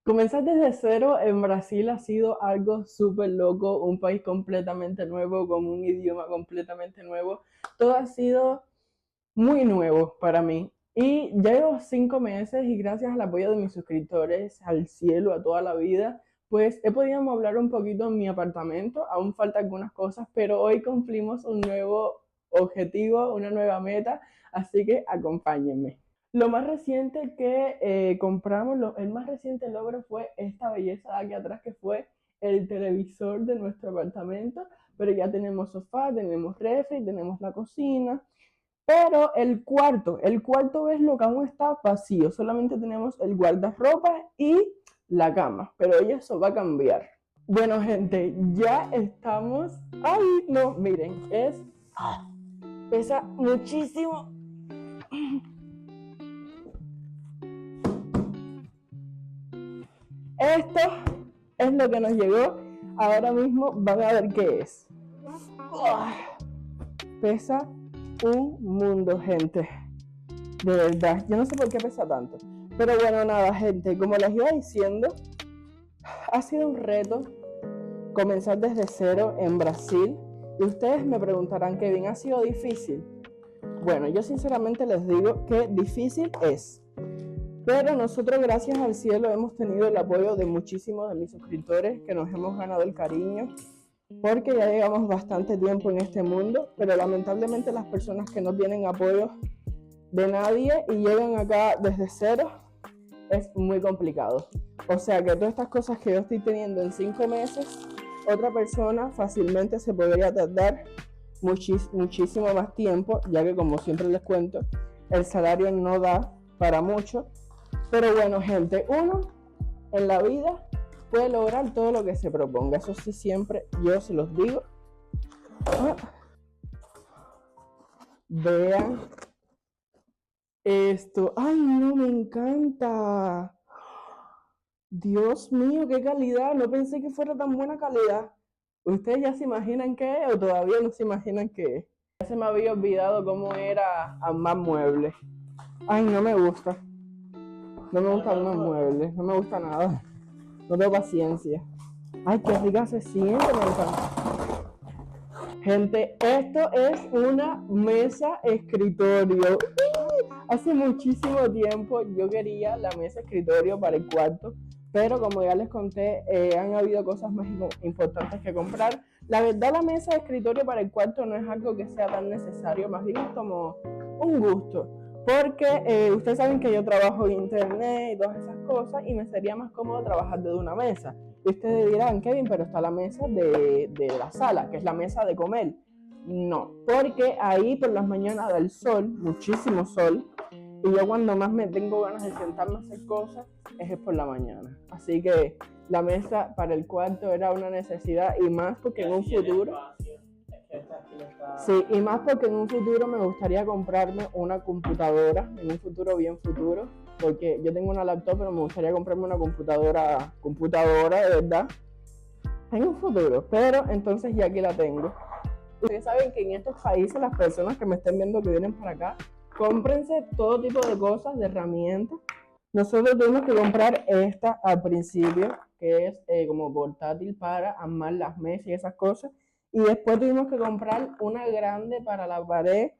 Comenzar desde cero en Brasil ha sido algo súper loco, un país completamente nuevo, con un idioma completamente nuevo. Todo ha sido muy nuevo para mí. Y ya llevo 5 meses y gracias al apoyo de mis suscriptores, al cielo, a toda la vida, pues he podido hablar un poquito en mi apartamento. Aún faltan algunas cosas, pero hoy cumplimos un nuevo objetivo, una nueva meta, así que acompáñenme. Lo más reciente que compramos, el más reciente logro fue esta belleza de aquí atrás, que fue el televisor de nuestro apartamento, pero ya tenemos sofá, tenemos refri, tenemos la cocina, pero el cuarto es lo que aún está vacío, solamente tenemos el guardarropa y la cama, pero eso va a cambiar. Bueno, gente, ya estamos. Ay, no, miren, pesa muchísimo. Esto es lo que nos llegó. Ahora mismo van a ver qué es. Pesa un mundo, gente. De verdad, yo no sé por qué pesa tanto. Pero bueno, nada, gente, como les iba diciendo, ha sido un reto comenzar desde cero en Brasil. Y ustedes me preguntarán, Kevin, ¿ha sido difícil? Bueno, yo sinceramente les digo que difícil es. Pero nosotros, gracias al cielo, hemos tenido el apoyo de muchísimos de mis suscriptores, que nos hemos ganado el cariño, porque ya llevamos bastante tiempo en este mundo, pero lamentablemente las personas que no tienen apoyo de nadie y llegan acá desde cero, es muy complicado. O sea que todas estas cosas que yo estoy teniendo en 5 meses, otra persona fácilmente se podría tardar muchísimo más tiempo, ya que, como siempre les cuento, el salario no da para mucho. Pero bueno, gente, uno en la vida puede lograr todo lo que se proponga. Eso sí, siempre yo se los digo. Vean esto. Ay, no, me encanta. Dios mío, qué calidad. No pensé que fuera tan buena calidad. ¿Ustedes ya se imaginan qué es o todavía no se imaginan qué es? Ya se me había olvidado cómo era armar muebles. Ay, no me gusta. No me gusta armar muebles. No me gusta nada. No tengo paciencia. Ay, qué rica se siente, me encanta. Gente, esto es una mesa escritorio. Hace muchísimo tiempo yo quería la mesa escritorio para el cuarto, pero como ya les conté, han habido cosas más importantes que comprar. La verdad, la mesa de escritorio para el cuarto no es algo que sea tan necesario, más bien es como un gusto, porque ustedes saben que yo trabajo en internet y todas esas cosas, y me sería más cómodo trabajar desde una mesa. Y ustedes dirán, Kevin, pero está la mesa de la sala, que es la mesa de comer. No, porque ahí por las mañanas da el sol, muchísimo sol, y yo cuando más me tengo ganas de sentarme a hacer cosas es por la mañana. Así que la mesa para el cuarto era una necesidad, y más porque en un futuro... Sí, y más porque en un futuro me gustaría comprarme una computadora, en un futuro bien futuro, porque yo tengo una laptop, pero me gustaría comprarme una computadora de verdad, en un futuro, pero entonces ya aquí la tengo. Ustedes saben que en estos países las personas que me estén viendo que vienen para acá, cómprense todo tipo de cosas, de herramientas. Nosotros tuvimos que comprar esta al principio, que es como portátil para armar las mesas y esas cosas. Y después tuvimos que comprar una grande para la pared.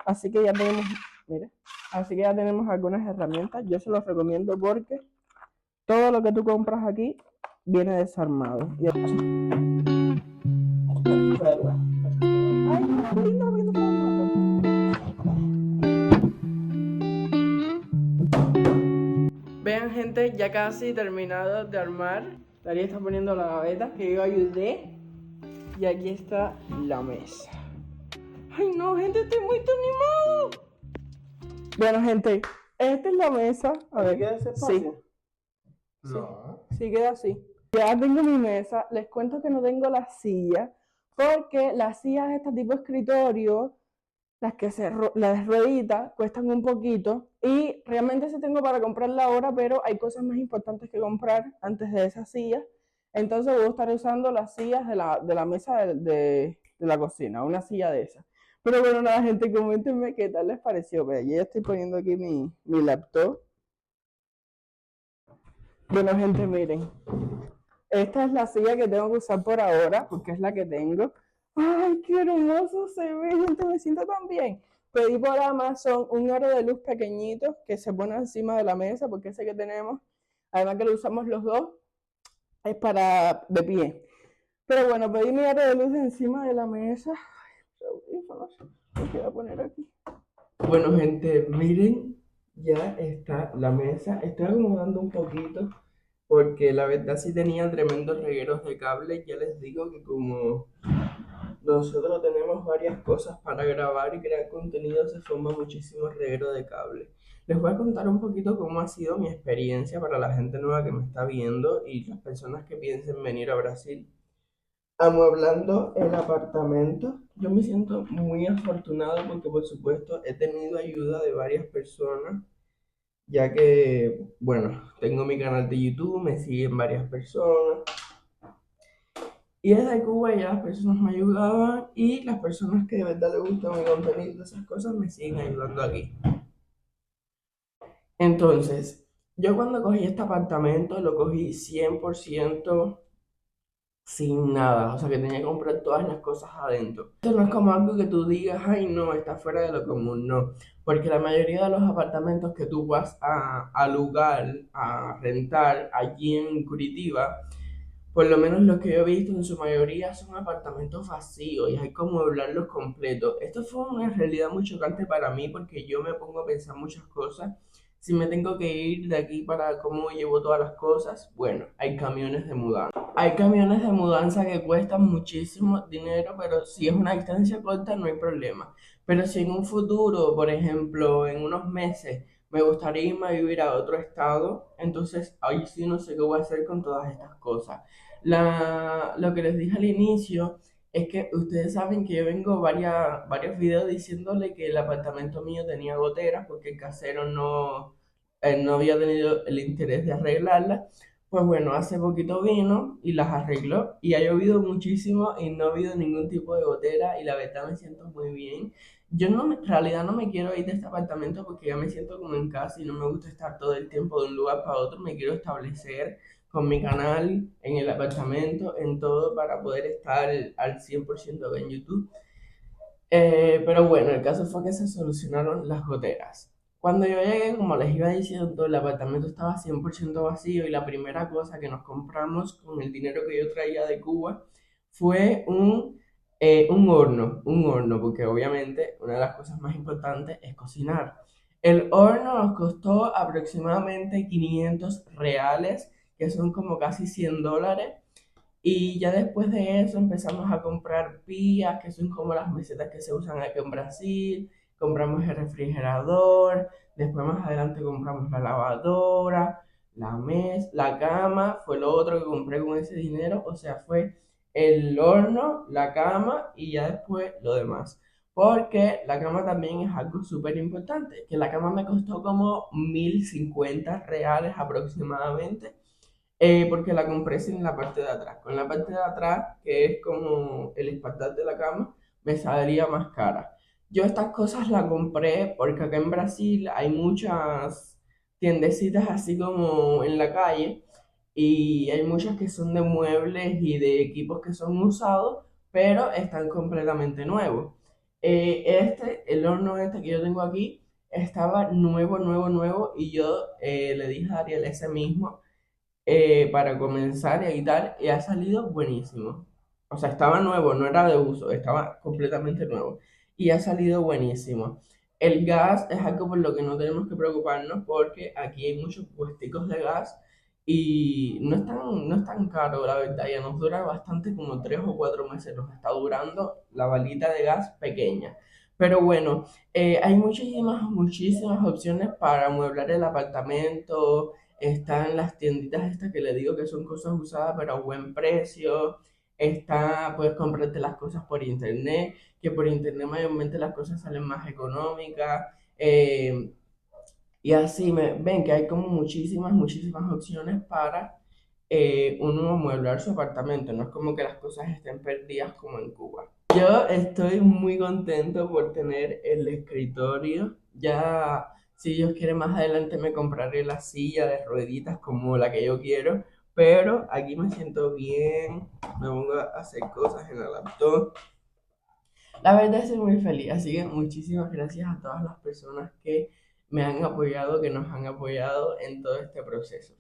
Así que ya tenemos, mire, así que ya tenemos algunas herramientas. Yo se los recomiendo porque todo lo que tú compras aquí viene desarmado. Y ay, lindo, vean, gente, ya casi terminado de armar. Daría está poniendo la gaveta que yo ayudé. Y aquí está la mesa. Ay, no, gente, estoy muy animado. Bueno, gente, esta es la mesa. A ver, ¿Queda ese sí, espacio? sí, No. sí queda así. Ya tengo mi mesa. Les cuento que no tengo la silla, porque las sillas de este tipo de escritorio, las rueditas, cuestan un poquito, y realmente sí tengo para comprarla ahora, pero hay cosas más importantes que comprar antes de esa silla. Entonces voy a estar usando las sillas de la mesa de la cocina, una silla de esas. Pero bueno, nada, gente, coméntenme qué tal les pareció. Vea, yo ya estoy poniendo aquí mi laptop. Bueno, gente, miren. Esta es la silla que tengo que usar por ahora, porque es la que tengo. ¡Ay, qué hermoso se ve, gente! Me siento tan bien. Pedí por Amazon un aro de luz pequeñito que se pone encima de la mesa, porque ese que tenemos, además que lo usamos los dos, es para de pie. Pero bueno, pedí mi aro de luz encima de la mesa. Ay, lo voy a poner aquí. Bueno, gente, miren, ya está la mesa. Estoy acomodando un poquito porque la verdad sí tenía tremendos regueros de cable. Ya les digo que como nosotros tenemos varias cosas para grabar y crear contenido, se forma muchísimo reguero de cable. Les voy a contar un poquito cómo ha sido mi experiencia para la gente nueva que me está viendo y las personas que piensen venir a Brasil. Amueblando el apartamento, yo me siento muy afortunado porque por supuesto he tenido ayuda de varias personas, ya que, bueno, tengo mi canal de YouTube, me siguen varias personas. Y desde Cuba ya las personas me ayudaban y las personas que de verdad les gusta mi contenido, esas cosas, me siguen ayudando aquí. Entonces, yo cuando cogí este apartamento lo cogí 100% sin nada, o sea que tenía que comprar todas las cosas adentro. Esto no es como algo que tú digas, ay no, está fuera de lo común, no, porque la mayoría de los apartamentos que tú vas a lugar, a rentar allí en Curitiba, por lo menos los que yo he visto en su mayoría son apartamentos vacíos y hay como hablarlos completos. Esto fue una realidad muy chocante para mí porque yo me pongo a pensar muchas cosas. Si me tengo que ir de aquí para cómo llevo todas las cosas, bueno, hay camiones de mudanza. Hay camiones de mudanza que cuestan muchísimo dinero, pero si es una distancia corta no hay problema. Pero si en un futuro, por ejemplo, en unos meses, me gustaría irme a vivir a otro estado, entonces ahí sí no sé qué voy a hacer con todas estas cosas. Lo que les dije al inicio es que ustedes saben que yo vengo varios videos diciéndole que el apartamento mío tenía goteras porque el casero no había tenido el interés de arreglarlas. Pues bueno, hace poquito vino y las arregló y ha llovido muchísimo y no ha habido ningún tipo de gotera y la verdad me siento muy bien. Yo no, en realidad no me quiero ir de este apartamento porque ya me siento como en casa y no me gusta estar todo el tiempo de un lugar para otro. Me quiero establecer con mi canal, en el apartamento, en todo para poder estar al 100% en YouTube. Pero bueno, el caso fue que se solucionaron las goteras. Cuando yo llegué, como les iba diciendo, el apartamento estaba 100% vacío y la primera cosa que nos compramos con el dinero que yo traía de Cuba fue un horno, porque obviamente una de las cosas más importantes es cocinar. El horno nos costó aproximadamente 500 reales, que son como casi $100. Y ya después de eso empezamos a comprar pías, que son como las mesetas que se usan aquí en Brasil. Compramos el refrigerador, después más adelante compramos la lavadora, la cama, fue lo otro que compré con ese dinero. O sea, fue el horno, la cama y ya después lo demás. Porque la cama también es algo súper importante, que la cama me costó como 1050 reales aproximadamente, porque la compré sin la parte de atrás. Con la parte de atrás, que es como el espaldar de la cama, me saldría más cara. Yo estas cosas las compré porque acá en Brasil hay muchas tiendecitas así como en la calle y hay muchas que son de muebles y de equipos que son usados, pero están completamente nuevos. El horno este que yo tengo aquí estaba nuevo, nuevo, nuevo y yo le dije a Ariel ese mismo, para comenzar y editar y ha salido buenísimo. O sea, estaba nuevo, no era de uso, estaba completamente nuevo y ha salido buenísimo. El gas es algo por lo que no tenemos que preocuparnos porque aquí hay muchos puesticos de gas y no es tan caro, la verdad, ya nos dura bastante, como 3 o 4 meses nos está durando la balita de gas pequeña. Pero bueno, hay muchísimas, muchísimas opciones para amueblar el apartamento. Están las tienditas estas que le digo que son cosas usadas pero a buen precio. Puedes comprarte las cosas por internet, que por internet mayormente las cosas salen más económicas. Y así ven que hay como muchísimas, muchísimas opciones para uno amueblar su apartamento. No es como que las cosas estén perdidas como en Cuba. Yo estoy muy contento por tener el escritorio. Ya Si Dios quiere, más adelante me compraré la silla de rueditas como la que yo quiero. Pero aquí me siento bien, me pongo a hacer cosas en la laptop. La verdad estoy muy feliz, así que muchísimas gracias a todas las personas que me han apoyado, que nos han apoyado en todo este proceso.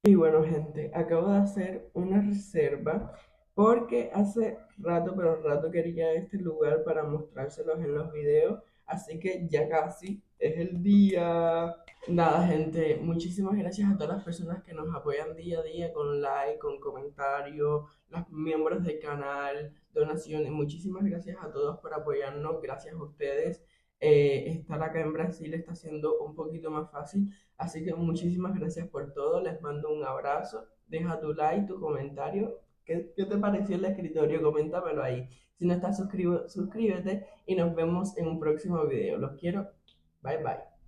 Y bueno, gente, acabo de hacer una reserva porque hace rato, pero rato quería este lugar para mostrárselos en los videos, así que ya casi es el día. Nada, gente, muchísimas gracias a todas las personas que nos apoyan día a día con like, con comentarios, los miembros del canal, donaciones. Muchísimas gracias a todos por apoyarnos. Gracias a ustedes. Estar acá en Brasil está siendo un poquito más fácil. Así que muchísimas gracias por todo. Les mando un abrazo. Deja tu like, tu comentario. ¿Qué te pareció el escritorio? Coméntamelo ahí. Si no estás suscríbete y nos vemos en un próximo video. Los quiero. Bye bye.